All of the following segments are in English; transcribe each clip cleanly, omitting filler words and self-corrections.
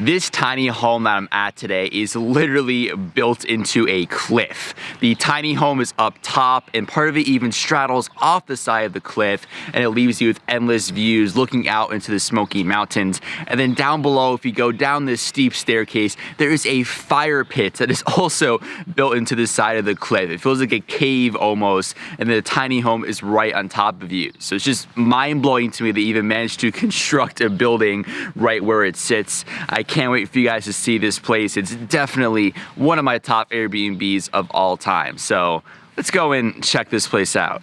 This tiny home that I'm at today is literally built into a cliff. The tiny home is up top and part of it even straddles off the side of the cliff, and it leaves you with endless views looking out into the Smoky Mountains. And then down below, if you go down this steep staircase, there is a fire pit that is also built into the side of the cliff. It feels like a cave almost, and the tiny home is right on top of you. So it's just mind-blowing to me they even managed to construct a building right where it sits. I can't wait for you guys to see this place. It's definitely one of my top Airbnbs of all time. So let's go and check this place out.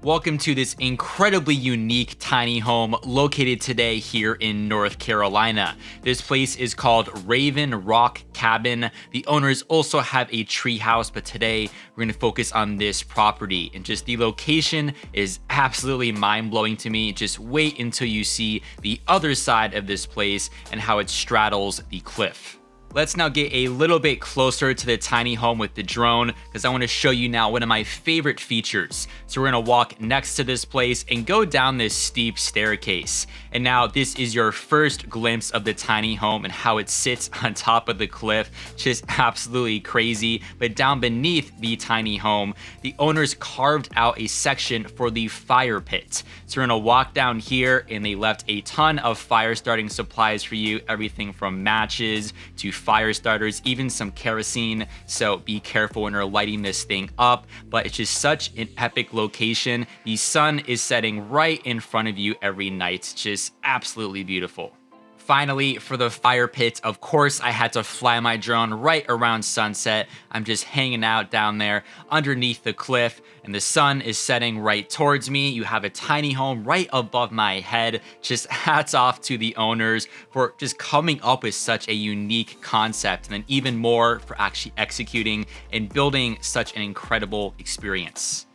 Welcome to this incredibly unique tiny home located today here in North Carolina. This place is called Raven Rock Cabin. The owners also have a tree house, but today we're gonna focus on this property. And just the location is absolutely mind-blowing to me. Just wait until you see the other side of this place and how it straddles the cliff. Let's now get a little bit closer to the tiny home with the drone because I want to show you now one of my favorite features. So we're going to walk next to this place and go down this steep staircase. And now this is your first glimpse of the tiny home and how it sits on top of the cliff. Just absolutely crazy. But down beneath the tiny home, the owners carved out a section for the fire pit. So we're going to walk down here and they left a ton of fire starting supplies for you. Everything from matches to fire starters, even some kerosene. So be careful when you're lighting this thing up, but it's just such an epic location. The sun is setting right in front of you every night. Just absolutely beautiful. Finally, for the fire pit, of course, I had to fly my drone right around sunset. I'm just hanging out down there underneath the cliff, and the sun is setting right towards me. You have a tiny home right above my head. Just hats off to the owners for just coming up with such a unique concept, and then even more for actually executing and building such an incredible experience.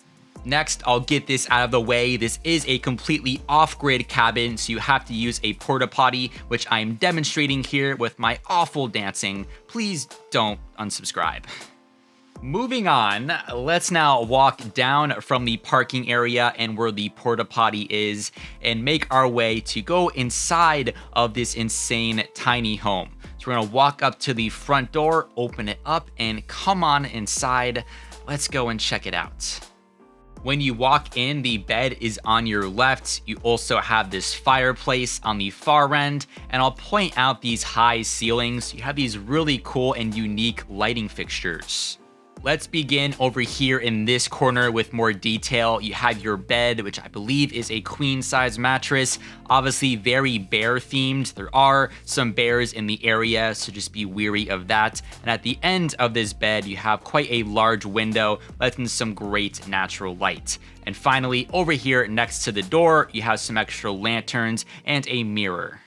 Next, I'll get this out of the way. This is a completely off-grid cabin, so you have to use a porta potty, which I'm demonstrating here with my awful dancing. Please don't unsubscribe. Moving on, let's now walk down from the parking area and where the porta potty is and make our way to go inside of this insane tiny home. So we're gonna walk up to the front door, open it up, and come on inside. Let's go and check it out. When you walk in, the bed is on your left. You also have this fireplace on the far end, and I'll point out these high ceilings. You have these really cool and unique lighting fixtures. Let's begin over here in this corner with more detail. You have your bed, which I believe is a queen size mattress, obviously very bear themed. There are some bears in the area, so just be wary of that. And at the end of this bed, you have quite a large window, letting in some great natural light. And finally, over here next to the door, you have some extra lanterns and a mirror.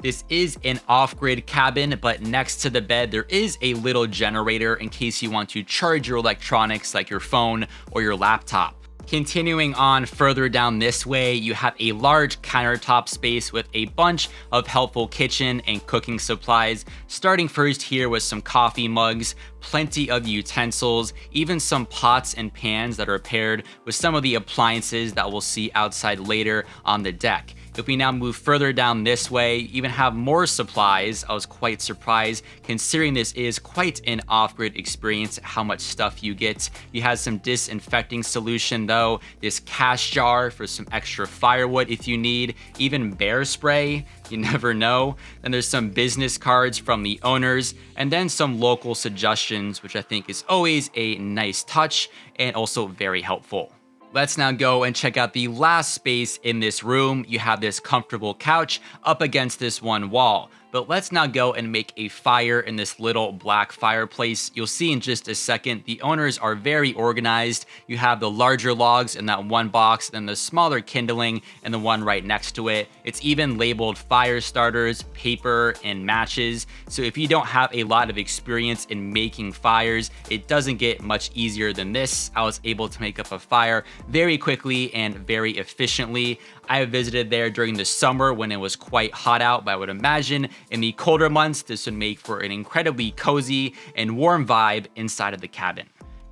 This is an off-grid cabin, but next to the bed, there is a little generator in case you want to charge your electronics like your phone or your laptop. Continuing on further down this way, you have a large countertop space with a bunch of helpful kitchen and cooking supplies. Starting first here with some coffee mugs, plenty of utensils, even some pots and pans that are paired with some of the appliances that we'll see outside later on the deck. If we now move further down this way, even have more supplies. I was quite surprised considering this is quite an off-grid experience, how much stuff you get. You have some disinfecting solution though, this cash jar for some extra firewood if you need, even bear spray, you never know. Then there's some business cards from the owners, and then some local suggestions, which I think is always a nice touch and also very helpful. Let's now go and check out the last space in this room. You have this comfortable couch up against this one wall. But let's now go and make a fire in this little black fireplace. You'll see in just a second, the owners are very organized. You have the larger logs in that one box, then the smaller kindling and the one right next to it. It's even labeled fire starters, paper, and matches. So if you don't have a lot of experience in making fires, it doesn't get much easier than this. I was able to make up a fire very quickly and very efficiently. I visited there during the summer when it was quite hot out, but I would imagine in the colder months, this would make for an incredibly cozy and warm vibe inside of the cabin.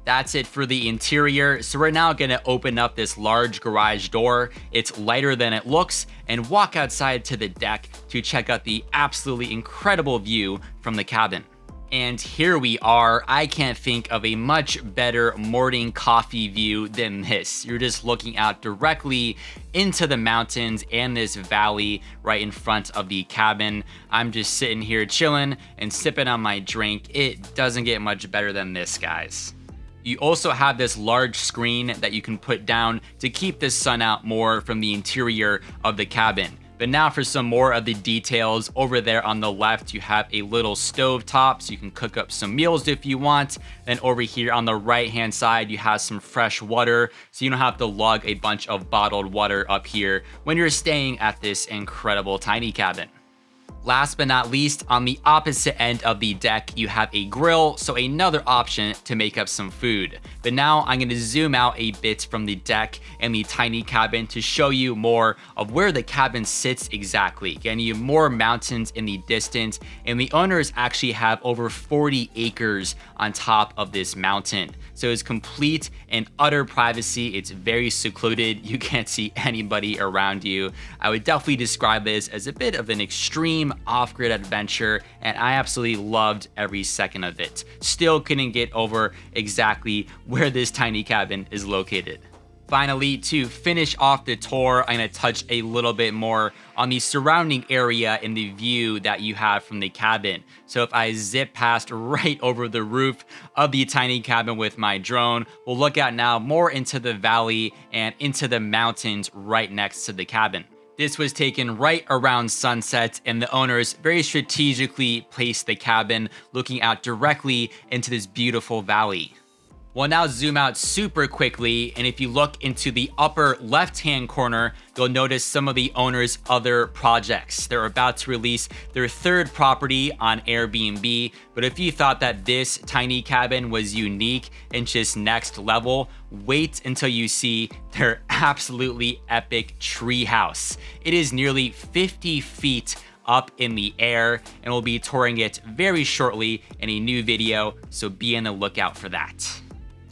That's it for the interior. So we're now gonna open up this large garage door. It's lighter than it looks, and walk outside to the deck to check out the absolutely incredible view from the cabin. And here we are. I can't think of a much better morning coffee view than this. You're just looking out directly into the mountains and this valley right in front of the cabin. I'm just sitting here chilling and sipping on my drink. It doesn't get much better than this, guys. You also have this large screen that you can put down to keep the sun out more from the interior of the cabin. But now for some more of the details, over there on the left, you have a little stove top so you can cook up some meals if you want. Then over here on the right-hand side, you have some fresh water so you don't have to lug a bunch of bottled water up here when you're staying at this incredible tiny cabin. Last but not least, on the opposite end of the deck, you have a grill, so another option to make up some food. But now I'm going to zoom out a bit from the deck and the tiny cabin to show you more of where the cabin sits exactly, getting you more mountains in the distance, and the owners actually have over 40 acres on top of this mountain. So it's complete and utter privacy. It's very secluded. You can't see anybody around you. I would definitely describe this as a bit of an extreme off-grid adventure, and I absolutely loved every second of it. Still couldn't get over exactly where this tiny cabin is located. Finally, to finish off the tour, I'm going to touch a little bit more on the surrounding area and the view that you have from the cabin. So if I zip past right over the roof of the tiny cabin with my drone, we'll look out now more into the valley and into the mountains right next to the cabin. This was taken right around sunset, and the owners very strategically placed the cabin looking out directly into this beautiful valley. We'll now zoom out super quickly, and if you look into the upper left-hand corner, you'll notice some of the owner's other projects. They're about to release their third property on Airbnb, but if you thought that this tiny cabin was unique and just next level, wait until you see their absolutely epic tree house. It is nearly 50 feet up in the air, and we'll be touring it very shortly in a new video, so be on the lookout for that.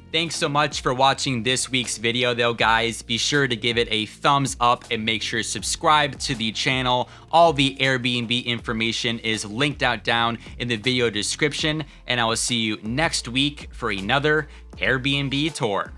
Thanks so much for watching this week's video though, guys. Be sure to give it a thumbs up and make sure to subscribe to the channel. All the Airbnb information is linked out down in the video description, and I will see you next week for another Airbnb tour.